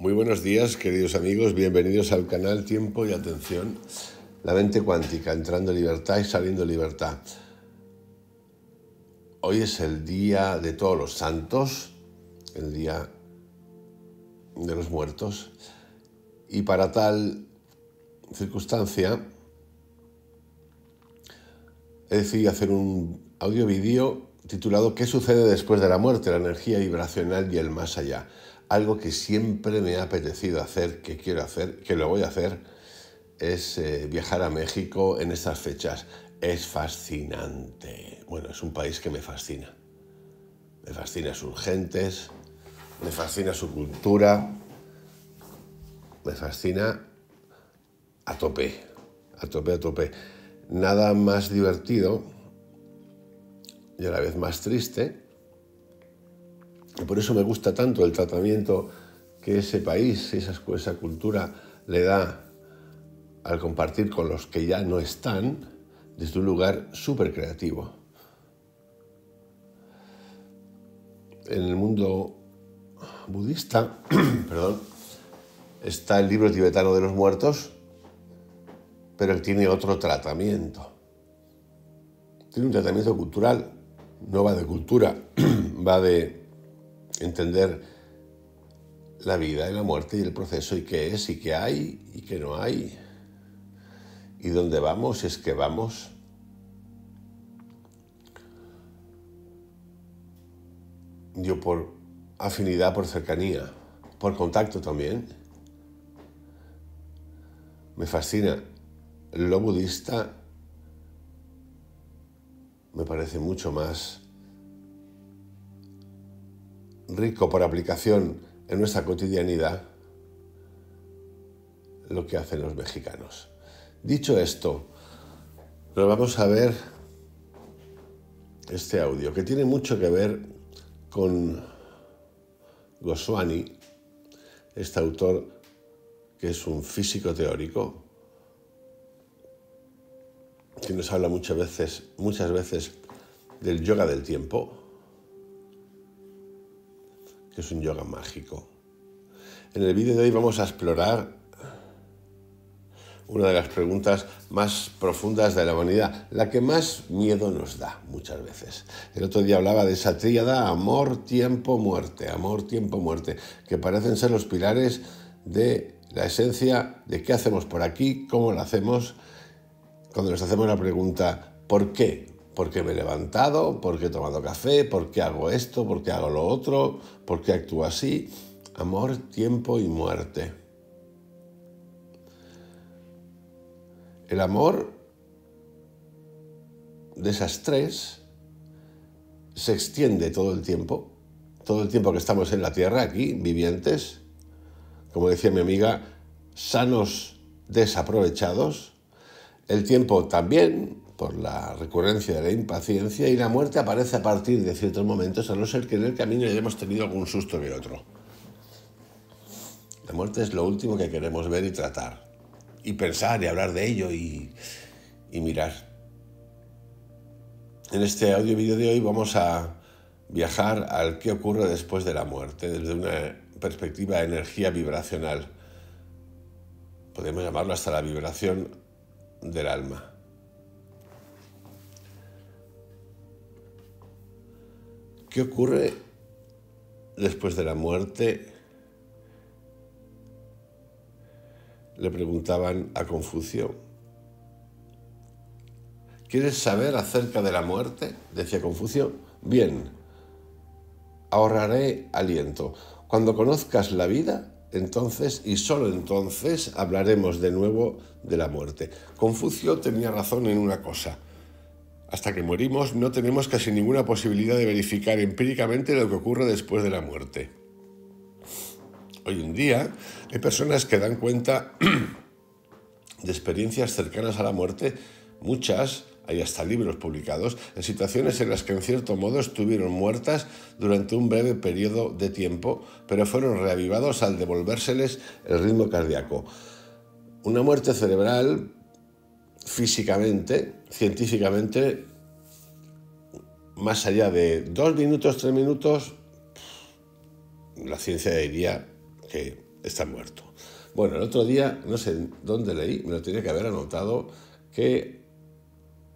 Muy buenos días, queridos amigos, bienvenidos al canal Tiempo y Atención, la mente cuántica, entrando en libertad y saliendo en libertad. Hoy es el día de todos los santos, el día de los muertos, y para tal circunstancia he decidido hacer un audio-vídeo titulado ¿Qué sucede después de la muerte? La energía vibracional y el más allá. Algo que siempre me ha apetecido hacer, que quiero hacer, que lo voy a hacer, es viajar a México en estas fechas. Es fascinante. Bueno, es un país que me fascina. Me fascina sus gentes, me fascina su cultura, me fascina a tope, a tope, a tope. Nada más divertido y a la vez más triste. Y por eso me gusta tanto el tratamiento que ese país, esa cultura le da al compartir con los que ya no están desde un lugar súper creativo. En el mundo budista, está el libro tibetano de los muertos, pero él tiene otro tratamiento. Tiene un tratamiento cultural, no va de cultura, va de entender la vida y la muerte y el proceso y qué es y qué hay y qué no hay y dónde vamos si es que vamos. Yo por afinidad, por cercanía, por contacto también, me fascina lo budista, me parece mucho más rico por aplicación en nuestra cotidianidad lo que hacen los mexicanos. Dicho esto, nos vamos a ver este audio que tiene mucho que ver con Goswami, este autor que es un físico teórico que nos habla muchas veces del yoga del tiempo, que es un yoga mágico. En el vídeo de hoy vamos a explorar una de las preguntas más profundas de la humanidad, la que más miedo nos da muchas veces. El otro día hablaba de esa tríada amor, tiempo, muerte, que parecen ser los pilares de la esencia de qué hacemos por aquí, cómo lo hacemos, cuando nos hacemos la pregunta ¿por qué? ¿Por qué me he levantado? ¿Por qué he tomado café? ¿Por qué hago esto? ¿Por qué hago lo otro? ¿Por qué actúo así? Amor, tiempo y muerte. El amor de esas tres se extiende todo el tiempo que estamos en la tierra, aquí, vivientes, como decía mi amiga, sanos desaprovechados. El tiempo también, por la recurrencia de la impaciencia, y la muerte aparece a partir de ciertos momentos, a no ser que en el camino hayamos tenido algún susto que otro. La muerte es lo último que queremos ver y tratar, y pensar y hablar de ello y mirar. En este audio vídeo de hoy vamos a viajar al qué ocurre después de la muerte, desde una perspectiva de energía vibracional. Podemos llamarlo hasta la vibración del alma. ¿Qué ocurre después de la muerte? Le preguntaban a Confucio. ¿Quieres saber acerca de la muerte? Decía Confucio. Bien, ahorraré aliento. Cuando conozcas la vida, entonces y solo entonces hablaremos de nuevo de la muerte. Confucio tenía razón en una cosa. Hasta que morimos no tenemos casi ninguna posibilidad de verificar empíricamente lo que ocurre después de la muerte. Hoy en día hay personas que dan cuenta de experiencias cercanas a la muerte, muchas, hay hasta libros publicados, en situaciones en las que en cierto modo estuvieron muertas durante un breve periodo de tiempo, pero fueron reavivados al devolvérseles el ritmo cardíaco. Una muerte cerebral, físicamente, científicamente, más allá de 2 minutos, 3 minutos, la ciencia diría que está muerto. Bueno, el otro día, no sé dónde leí, me lo tenía que haber anotado, que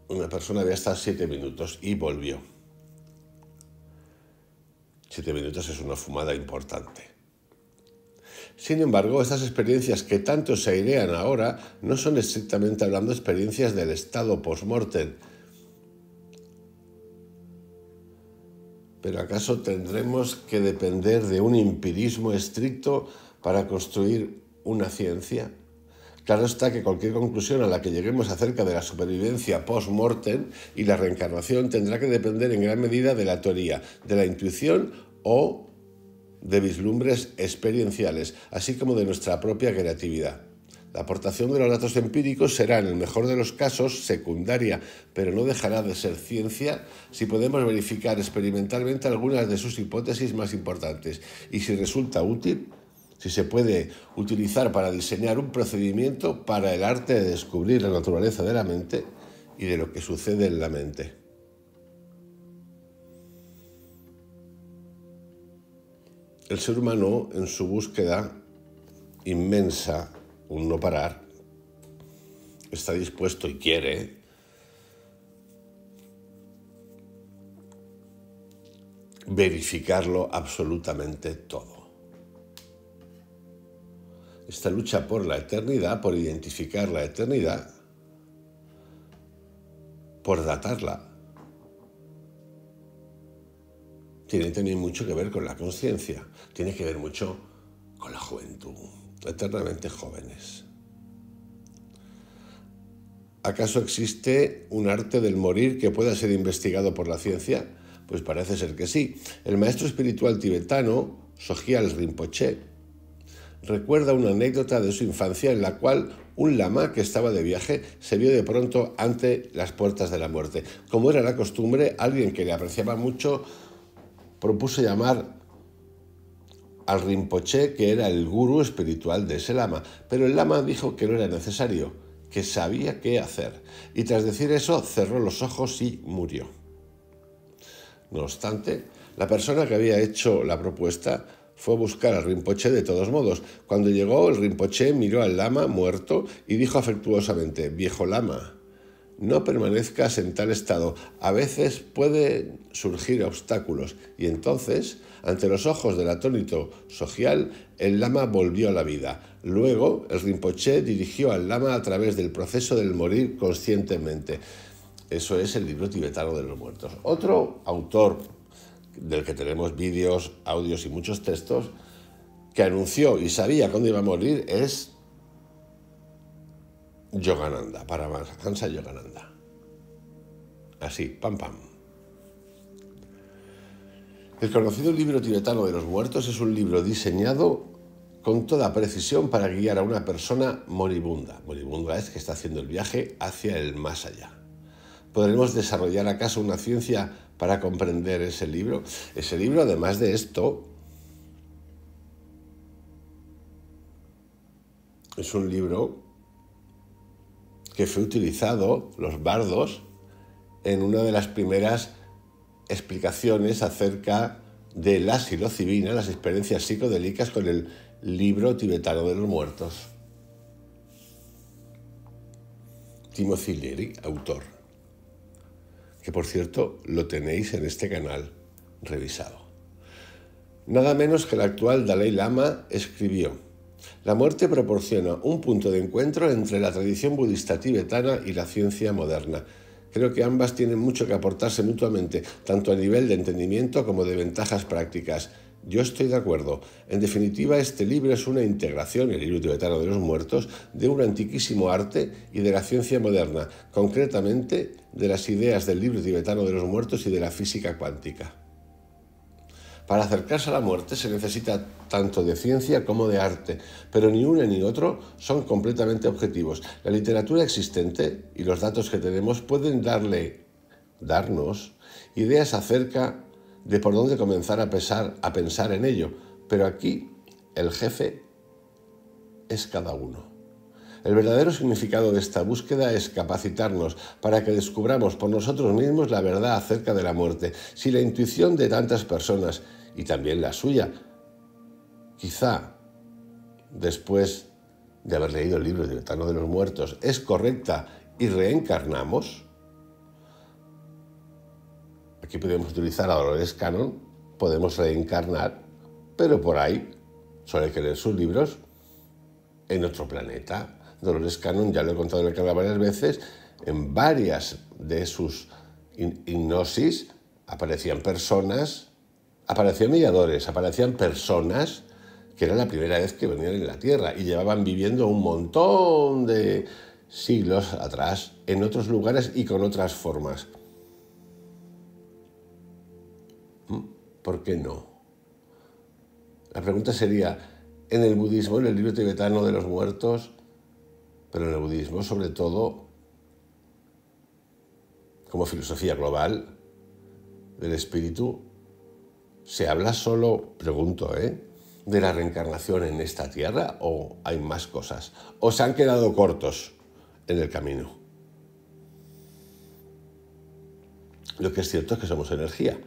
una persona había estado 7 minutos y volvió. 7 minutos es una fumada importante. Sin embargo, estas experiencias que tanto se airean ahora no son estrictamente hablando experiencias del estado post-mortem. ¿Pero acaso tendremos que depender de un empirismo estricto para construir una ciencia? Claro está que cualquier conclusión a la que lleguemos acerca de la supervivencia post-mortem y la reencarnación tendrá que depender en gran medida de la teoría, de la intuición o de vislumbres experienciales, así como de nuestra propia creatividad. La aportación de los datos empíricos será, en el mejor de los casos, secundaria, pero no dejará de ser ciencia si podemos verificar experimentalmente algunas de sus hipótesis más importantes y si resulta útil, si se puede utilizar para diseñar un procedimiento para el arte de descubrir la naturaleza de la mente y de lo que sucede en la mente. El ser humano, en su búsqueda inmensa, un no parar, está dispuesto y quiere verificarlo absolutamente todo. Esta lucha por la eternidad, por identificar la eternidad, por datarla, tiene también mucho que ver con la conciencia, tiene que ver mucho con la juventud, eternamente jóvenes. ¿Acaso existe un arte del morir que pueda ser investigado por la ciencia? Pues parece ser que sí. El maestro espiritual tibetano, Sogyal Rinpoche, recuerda una anécdota de su infancia en la cual un lama que estaba de viaje se vio de pronto ante las puertas de la muerte. Como era la costumbre, alguien que le apreciaba mucho propuso llamar al Rinpoche, que era el gurú espiritual de ese lama, pero el lama dijo que no era necesario, que sabía qué hacer, y tras decir eso cerró los ojos y murió. No obstante, la persona que había hecho la propuesta fue a buscar al Rinpoche de todos modos. Cuando llegó, el Rinpoche miró al lama muerto y dijo afectuosamente: «Viejo lama, no permanezcas en tal estado. A veces pueden surgir obstáculos». Y entonces, ante los ojos del atónito Sogyal, el lama volvió a la vida. Luego, el Rinpoche dirigió al lama a través del proceso del morir conscientemente. Eso es el libro tibetano de los muertos. Otro autor del que tenemos vídeos, audios y muchos textos, que anunció y sabía cuándo iba a morir, es Yogananda, Paramahansa Yogananda. Así, pam pam. El conocido libro tibetano de los muertos es un libro diseñado con toda precisión para guiar a una persona moribunda. Moribunda es que está haciendo el viaje hacia el más allá. ¿Podremos desarrollar acaso una ciencia para comprender ese libro? Ese libro, además de esto, es un libro que fue utilizado, los bardos, en una de las primeras explicaciones acerca de la psilocibina, las experiencias psicodélicas, con el libro tibetano de los muertos. Timothy Leary, autor, que por cierto lo tenéis en este canal revisado. Nada menos que el actual Dalai Lama escribió: «La muerte proporciona un punto de encuentro entre la tradición budista tibetana y la ciencia moderna. Creo que ambas tienen mucho que aportarse mutuamente, tanto a nivel de entendimiento como de ventajas prácticas. Yo estoy de acuerdo. En definitiva, este libro es una integración, el libro tibetano de los muertos, de un antiquísimo arte y de la ciencia moderna, concretamente de las ideas del libro tibetano de los muertos y de la física cuántica. Para acercarse a la muerte se necesita tanto de ciencia como de arte, pero ni uno ni otro son completamente objetivos. La literatura existente y los datos que tenemos pueden darnos ideas acerca de por dónde comenzar a pensar en ello, pero aquí el jefe es cada uno. El verdadero significado de esta búsqueda es capacitarnos para que descubramos por nosotros mismos la verdad acerca de la muerte. Si la intuición de tantas personas, y también la suya, quizá después de haber leído el libro tibetano de los muertos, es correcta y reencarnamos, aquí podemos utilizar a Dolores Cannon, podemos reencarnar, pero por ahí, solo hay que leer sus libros, en otro planeta. Dolores Cannon, ya lo he contado en el canal varias veces, en varias de sus hipnosis aparecían personas, aparecían mediadores, aparecían personas que era la primera vez que venían en la Tierra y llevaban viviendo un montón de siglos atrás en otros lugares y con otras formas. ¿Por qué no? La pregunta sería, en el budismo, en el libro tibetano de los muertos, pero en el budismo sobre todo, como filosofía global del espíritu, ¿se habla solo, pregunto, de la reencarnación en esta tierra o hay más cosas? ¿O se han quedado cortos en el camino? Lo que es cierto es que somos energía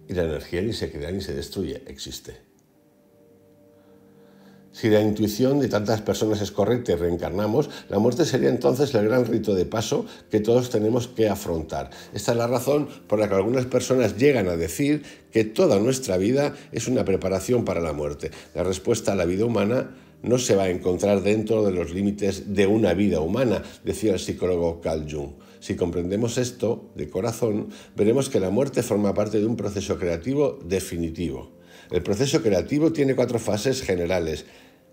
y la energía ni se crea ni se destruye, existe. Si la intuición de tantas personas es correcta y reencarnamos, la muerte sería entonces el gran rito de paso que todos tenemos que afrontar. Esta es la razón por la que algunas personas llegan a decir que toda nuestra vida es una preparación para la muerte. La respuesta a la vida humana no se va a encontrar dentro de los límites de una vida humana, decía el psicólogo Carl Jung. Si comprendemos esto de corazón, veremos que la muerte forma parte de un proceso creativo definitivo. El proceso creativo tiene 4 fases generales: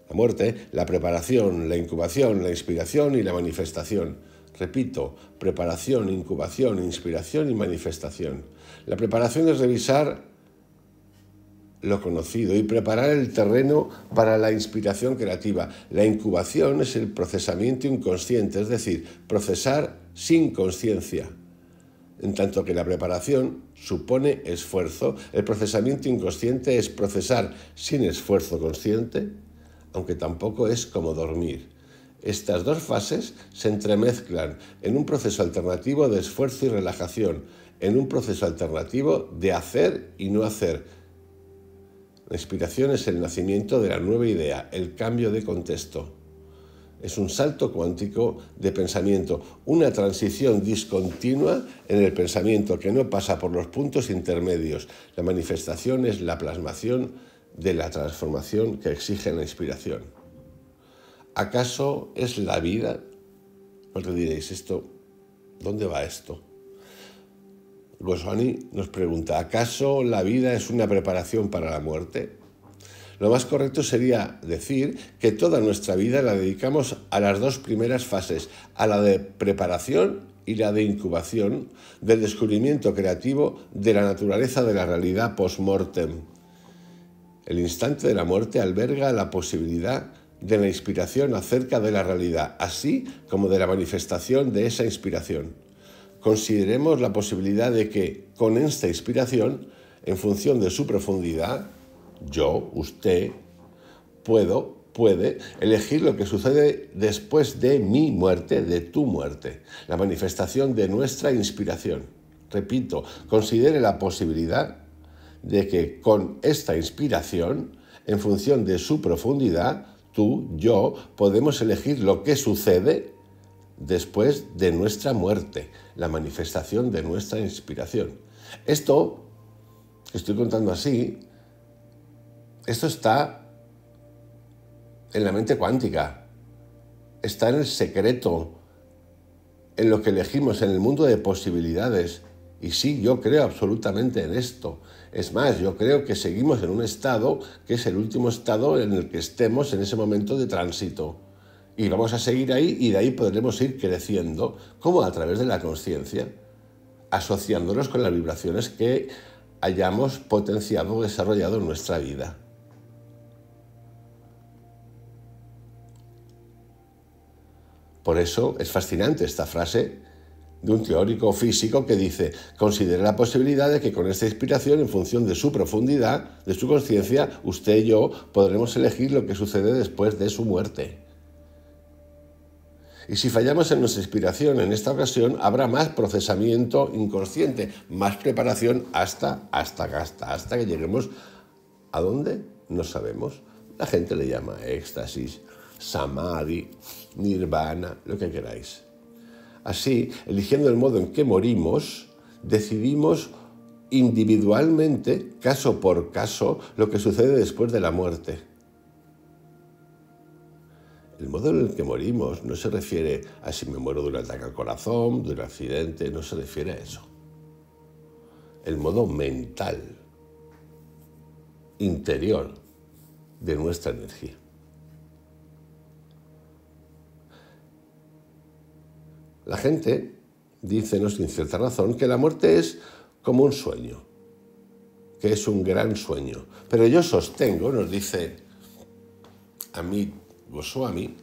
la muerte, la preparación, la incubación, la inspiración y la manifestación. Repito, preparación, incubación, inspiración y manifestación. La preparación es revisar lo conocido y preparar el terreno para la inspiración creativa. La incubación es el procesamiento inconsciente, es decir, procesar sin conciencia. En tanto que la preparación supone esfuerzo, el procesamiento inconsciente es procesar sin esfuerzo consciente, aunque tampoco es como dormir. Estas 2 fases se entremezclan en un proceso alternativo de esfuerzo y relajación, en un proceso alternativo de hacer y no hacer. La inspiración es el nacimiento de la nueva idea, el cambio de contexto. Es un salto cuántico de pensamiento, una transición discontinua en el pensamiento que no pasa por los puntos intermedios. La manifestación es la plasmación de la transformación que exige la inspiración. ¿Acaso es la vida? Os diréis, ¿dónde va esto? Goswami nos pregunta, ¿acaso la vida es una preparación para la muerte? Lo más correcto sería decir que toda nuestra vida la dedicamos a las 2 primeras fases, a la de preparación y la de incubación del descubrimiento creativo de la naturaleza de la realidad post-mortem. El instante de la muerte alberga la posibilidad de la inspiración acerca de la realidad, así como de la manifestación de esa inspiración. Consideremos la posibilidad de que, con esta inspiración, en función de su profundidad, yo, usted, puede elegir lo que sucede después de mi muerte, de tu muerte, la manifestación de nuestra inspiración. Repito, considere la posibilidad de que con esta inspiración, en función de su profundidad, tú, yo, podemos elegir lo que sucede después de nuestra muerte, la manifestación de nuestra inspiración. Esto que estoy contando así, esto está en la mente cuántica, está en el secreto, en lo que elegimos, en el mundo de posibilidades. Y sí, yo creo absolutamente en esto. Es más, yo creo que seguimos en un estado que es el último estado en el que estemos en ese momento de tránsito. Y vamos a seguir ahí y de ahí podremos ir creciendo, como a través de la conciencia, asociándonos con las vibraciones que hayamos potenciado o desarrollado en nuestra vida. Por eso es fascinante esta frase de un teórico físico que dice: considere la posibilidad de que con esta inspiración, en función de su profundidad, de su conciencia, usted y yo podremos elegir lo que sucede después de su muerte. Y si fallamos en nuestra inspiración en esta ocasión, habrá más procesamiento inconsciente, más preparación hasta que lleguemos ¿a dónde? No sabemos. La gente le llama éxtasis, samadhi, nirvana, lo que queráis. Así, eligiendo el modo en que morimos, decidimos individualmente, caso por caso, lo que sucede después de la muerte. El modo en el que morimos no se refiere a si me muero de un ataque al corazón, de un accidente, no se refiere a eso. El modo mental, interior de nuestra energía. La gente dice, no sin cierta razón, que la muerte es como un sueño, que es un gran sueño. Pero yo sostengo, nos dice Amit Goswami,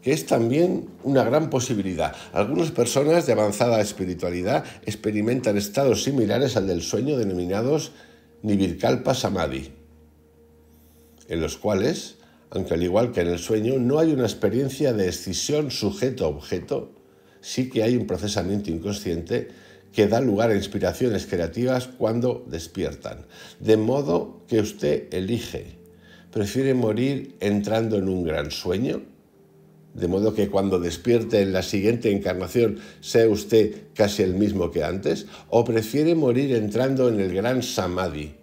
que es también una gran posibilidad. Algunas personas de avanzada espiritualidad experimentan estados similares al del sueño denominados Nirvikalpa Samadhi, en los cuales, aunque al igual que en el sueño no hay una experiencia de escisión sujeto-objeto, sí que hay un procesamiento inconsciente que da lugar a inspiraciones creativas cuando despiertan. De modo que usted elige, ¿prefiere morir entrando en un gran sueño? De modo que cuando despierte en la siguiente encarnación sea usted casi el mismo que antes, ¿o prefiere morir entrando en el gran samadhi?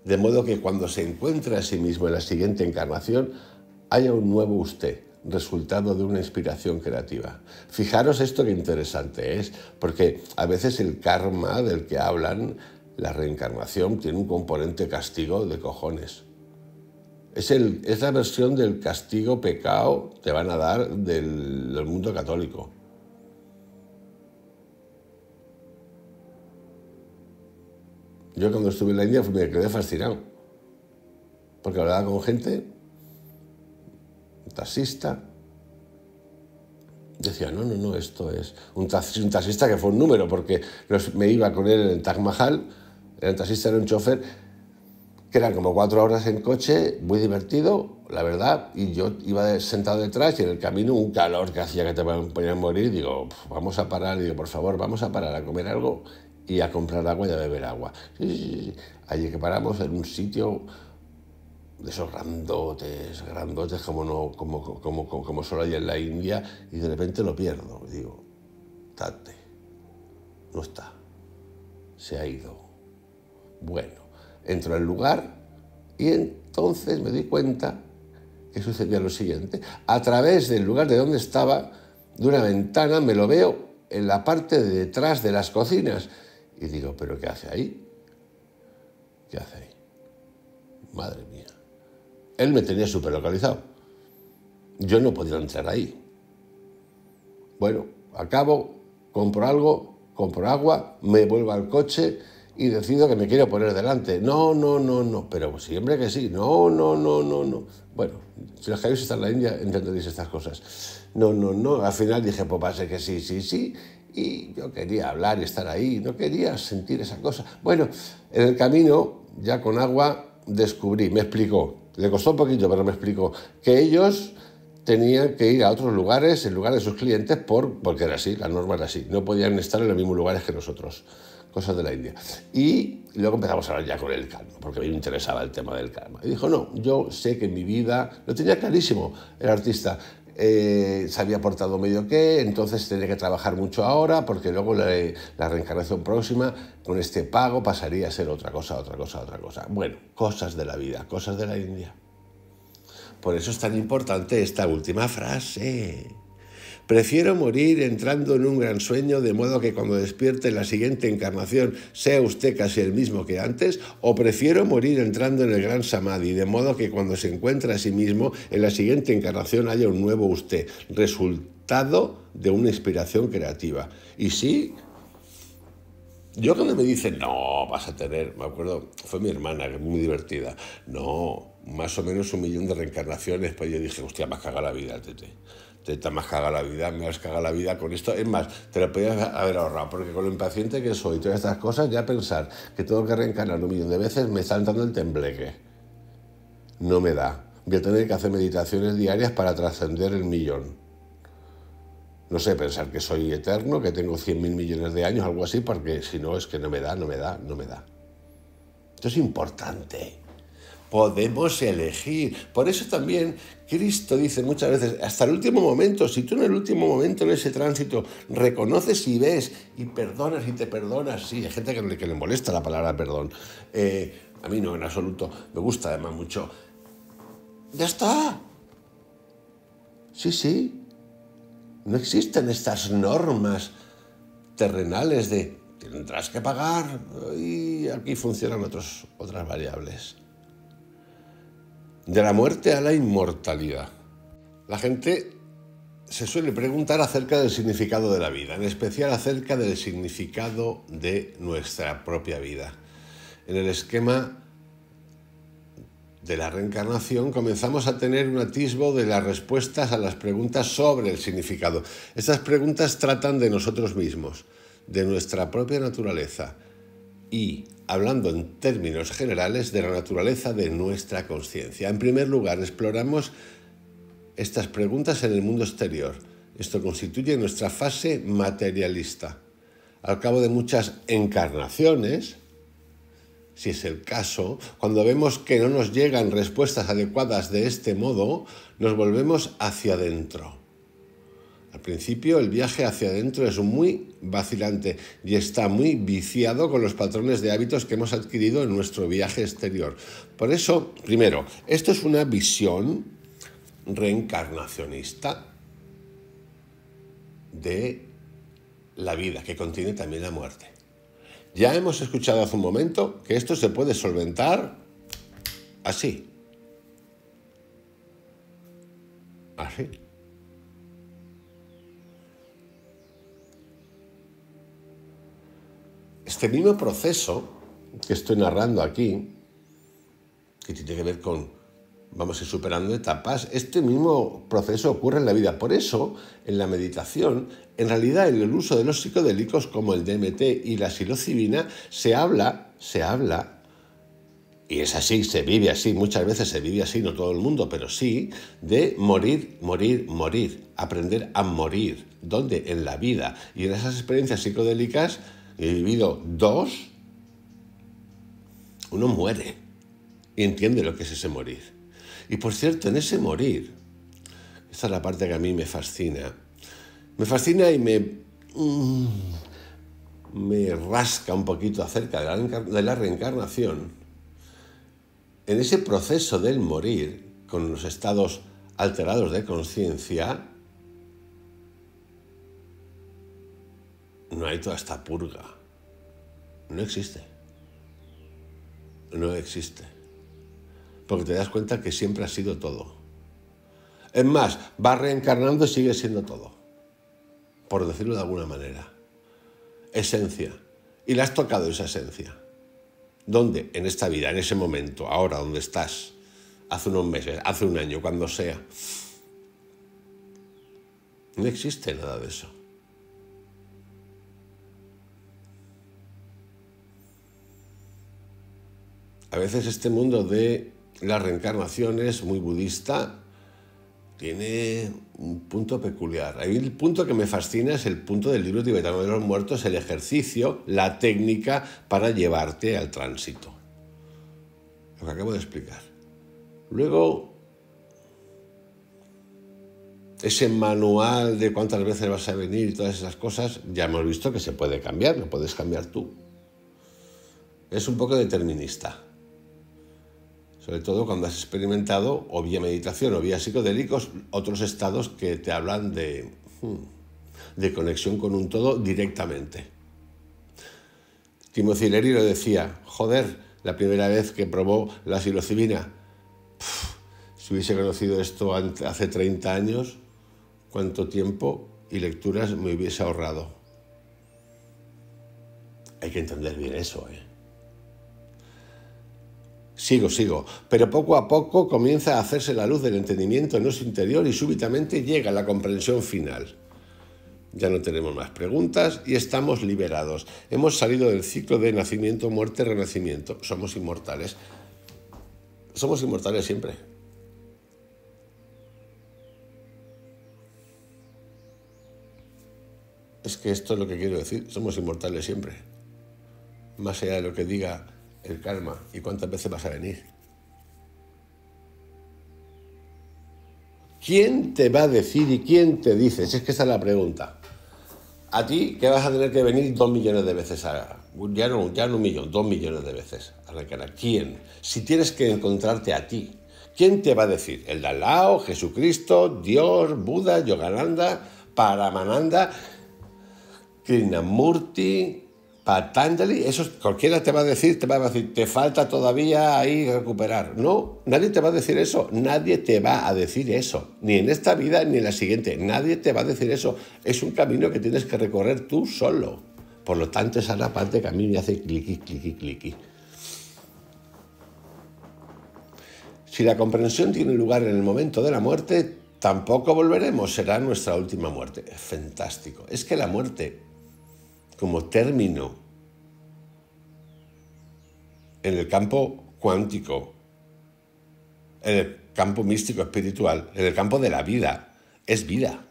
De modo que cuando se encuentre a sí mismo en la siguiente encarnación haya un nuevo usted, resultado de una inspiración creativa. Fijaros esto que interesante es, porque a veces el karma del que hablan, la reencarnación, tiene un componente castigo de cojones. Es la versión del castigo pecado que te van a dar del mundo católico. Yo cuando estuve en la India me quedé fascinado, porque hablaba con gente, un taxista, decía, no, esto es un taxista que fue un número, porque me iba con él en el Taj Mahal, era un taxista, era un chofer, que eran como 4 horas en coche, muy divertido, la verdad, y yo iba sentado detrás y en el camino un calor que hacía que te podían a morir, digo, vamos a parar, digo, por favor, vamos a parar a comer algo y a comprar agua y a beber agua. Sí. Allí que paramos en un sitio de esos grandotes como solo hay en la India, y de repente lo pierdo. Digo, tate, no está, se ha ido. Bueno, entro al lugar y entonces me di cuenta que sucedía lo siguiente. A través del lugar de donde estaba, de una ventana, me lo veo en la parte de detrás de las cocinas. Y digo, ¿pero qué hace ahí? ¿Qué hace ahí? Madre mía. Él me tenía súper localizado. Yo no podía entrar ahí. Bueno, acabo, compro algo, compro agua, me vuelvo al coche y decido que me quiero poner delante. No, pero siempre que sí. No. Bueno, si los que habéis estado en la India entenderéis estas cosas. No. Al final dije, pues pase que sí. Y yo quería hablar y estar ahí, no quería sentir esa cosa. Bueno, en el camino, ya con agua, descubrí, me explicó, le costó un poquito, pero me explicó, que ellos tenían que ir a otros lugares, en lugar de sus clientes, porque era así, la norma era así, no podían estar en los mismos lugares que nosotros, cosas de la India. Y luego empezamos a hablar ya con el karma, porque a mí me interesaba el tema del karma. Y dijo, no, yo sé que en mi vida, lo tenía clarísimo el artista, se había portado medio que, entonces tenía que trabajar mucho ahora, porque luego la reencarnación próxima, con este pago, pasaría a ser otra cosa. Bueno, cosas de la vida, cosas de la India. Por eso es tan importante esta última frase. Prefiero morir entrando en un gran sueño, de modo que cuando despierte en la siguiente encarnación sea usted casi el mismo que antes, o prefiero morir entrando en el gran samadhi, de modo que cuando se encuentre a sí mismo en la siguiente encarnación haya un nuevo usted, resultado de una inspiración creativa. Y sí, yo cuando me dicen, no, vas a tener, me acuerdo, fue mi hermana, que es muy divertida, no, más o menos 1 millón de reencarnaciones, pues yo dije, hostia, me has cagado la vida, tete. Te me has cagado la vida, me has cagado la vida con esto. Es más, te lo podías haber ahorrado, porque con lo impaciente que soy y todas estas cosas, ya pensar que tengo que reencarnar 1 millón de veces me está entrando el tembleque. No me da. Voy a tener que hacer meditaciones diarias para trascender el 1.000.000. No sé, pensar que soy eterno, que tengo 100.000 millones de años, algo así, porque si no, es que no me da. Esto es importante. podemos elegir. Por eso también Cristo dice muchas veces, hasta el último momento, si tú en el último momento en ese tránsito reconoces y ves y perdonas y te perdonas, sí, hay gente que le molesta la palabra perdón, a mí no en absoluto, me gusta además mucho, ya está. Sí, no existen estas normas terrenales de tendrás que pagar y aquí funcionan otras variables. De la muerte a la inmortalidad. La gente se suele preguntar acerca del significado de la vida, en especial acerca del significado de nuestra propia vida. En el esquema de la reencarnación comenzamos a tener un atisbo de las respuestas a las preguntas sobre el significado. Estas preguntas tratan de nosotros mismos, de nuestra propia naturaleza y, hablando en términos generales, de la naturaleza de nuestra conciencia. En primer lugar, exploramos estas preguntas en el mundo exterior. Esto constituye nuestra fase materialista. Al cabo de muchas encarnaciones, si es el caso, cuando vemos que no nos llegan respuestas adecuadas de este modo, nos volvemos hacia adentro. Al principio el viaje hacia adentro es muy vacilante y está muy viciado con los patrones de hábitos que hemos adquirido en nuestro viaje exterior. Por eso, primero, esto es una visión reencarnacionista de la vida, que contiene también la muerte. Ya hemos escuchado hace un momento que esto se puede solventar así. Así. Este mismo proceso que estoy narrando aquí, que tiene que ver con, vamos a ir superando etapas, este mismo proceso ocurre en la vida. Por eso, en la meditación, en realidad en el uso de los psicodélicos como el DMT y la psilocibina, se habla, y es así, se vive así, muchas veces se vive así, no todo el mundo, pero sí, de morir, aprender a morir. ¿Dónde? En la vida. Y en esas experiencias psicodélicas, he vivido dos, uno muere y entiende lo que es ese morir. Y por cierto, en ese morir, esta es la parte que a mí me fascina y me rasca un poquito acerca de la reencarnación. En ese proceso del morir, con los estados alterados de conciencia, no hay toda esta purga. No existe. No existe. Porque te das cuenta que siempre ha sido todo. Es más, va reencarnando y sigue siendo todo. Por decirlo de alguna manera. Esencia. Y le has tocado esa esencia. ¿Dónde? En esta vida, en ese momento, ahora, donde estás. Hace unos meses, hace un año, cuando sea. No existe nada de eso. A veces este mundo de la reencarnación es muy budista, tiene un punto peculiar. A mí el punto que me fascina es el punto del libro tibetano de los muertos, el ejercicio, la técnica para llevarte al tránsito. Lo que acabo de explicar. Luego, ese manual de cuántas veces vas a venir y todas esas cosas, ya hemos visto que se puede cambiar, lo puedes cambiar tú. Es un poco determinista. Sobre todo cuando has experimentado, o vía meditación o vía psicodélicos, otros estados que te hablan de conexión con un todo directamente. Timothy Leary lo decía, joder, la primera vez que probó la psilocibina, si hubiese conocido esto hace 30 años, cuánto tiempo y lecturas me hubiese ahorrado. Hay que entender bien eso, Sigo, pero poco a poco comienza a hacerse la luz del entendimiento en nuestro interior y súbitamente llega la comprensión final. Ya no tenemos más preguntas y estamos liberados. Hemos salido del ciclo de nacimiento, muerte, renacimiento. Somos inmortales. Somos inmortales siempre. Es que esto es lo que quiero decir. Somos inmortales siempre. Más allá de lo que diga el karma y cuántas veces vas a venir. ¿Quién te va a decir y quién te dice? Si es que esa es la pregunta. A ti que vas a tener que venir 2 millones de veces ya no 1 millón, 2 millones de veces a Requena. ¿Quién? Si tienes que encontrarte a ti, ¿quién te va a decir? ¿El de al lado, Jesucristo, Dios, Buda, Yogananda, Paramananda, Krishnamurti, Patanjali? Eso cualquiera te va a decir, te falta todavía ahí recuperar. No, nadie te va a decir eso, nadie te va a decir eso, ni en esta vida ni en la siguiente, nadie te va a decir eso. Es un camino que tienes que recorrer tú solo. Por lo tanto, esa es la parte que a mí me hace cliqui, cliqui, cliqui. Si la comprensión tiene lugar en el momento de la muerte, tampoco volveremos, será nuestra última muerte. Es fantástico. Es que la muerte, como término en el campo cuántico, en el campo místico espiritual, en el campo de la vida, es vida.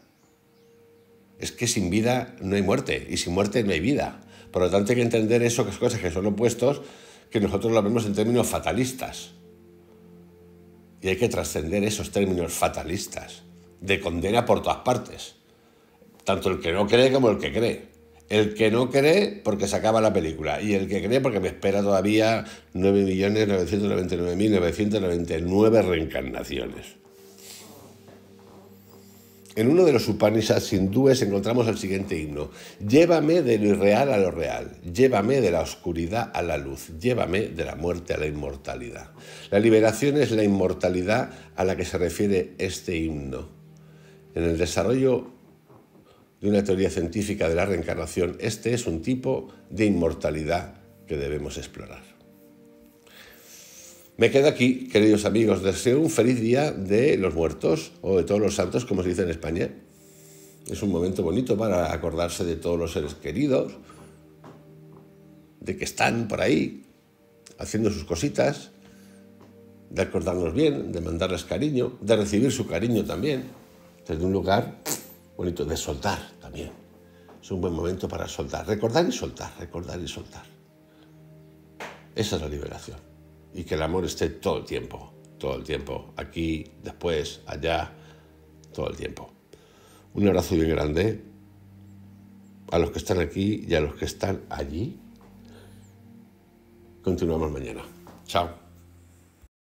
Es que sin vida no hay muerte y sin muerte no hay vida. Por lo tanto hay que entender eso, que es cosas que son opuestos, que nosotros lo vemos en términos fatalistas. Y hay que trascender esos términos fatalistas, de condena por todas partes. Tanto el que no cree como el que cree. El que no cree porque se acaba la película y el que cree porque me espera todavía 9.999.999 reencarnaciones. En uno de los Upanishads hindúes encontramos el siguiente himno: llévame de lo irreal a lo real, llévame de la oscuridad a la luz, llévame de la muerte a la inmortalidad. La liberación es la inmortalidad a la que se refiere este himno. En el desarrollo de una teoría científica de la reencarnación, este es un tipo de inmortalidad que debemos explorar. Me quedo aquí, queridos amigos. Deseo un feliz día de los muertos o de todos los santos, como se dice en España. Es un momento bonito para acordarse de todos los seres queridos, de que están por ahí haciendo sus cositas, de acordarnos bien, de mandarles cariño, de recibir su cariño también, desde un lugar bonito, de soltar también. Es un buen momento para soltar, recordar y soltar, recordar y soltar. Esa es la liberación. Y que el amor esté todo el tiempo, aquí, después, allá, todo el tiempo. Un abrazo bien grande a los que están aquí y a los que están allí. Continuamos mañana. Chao.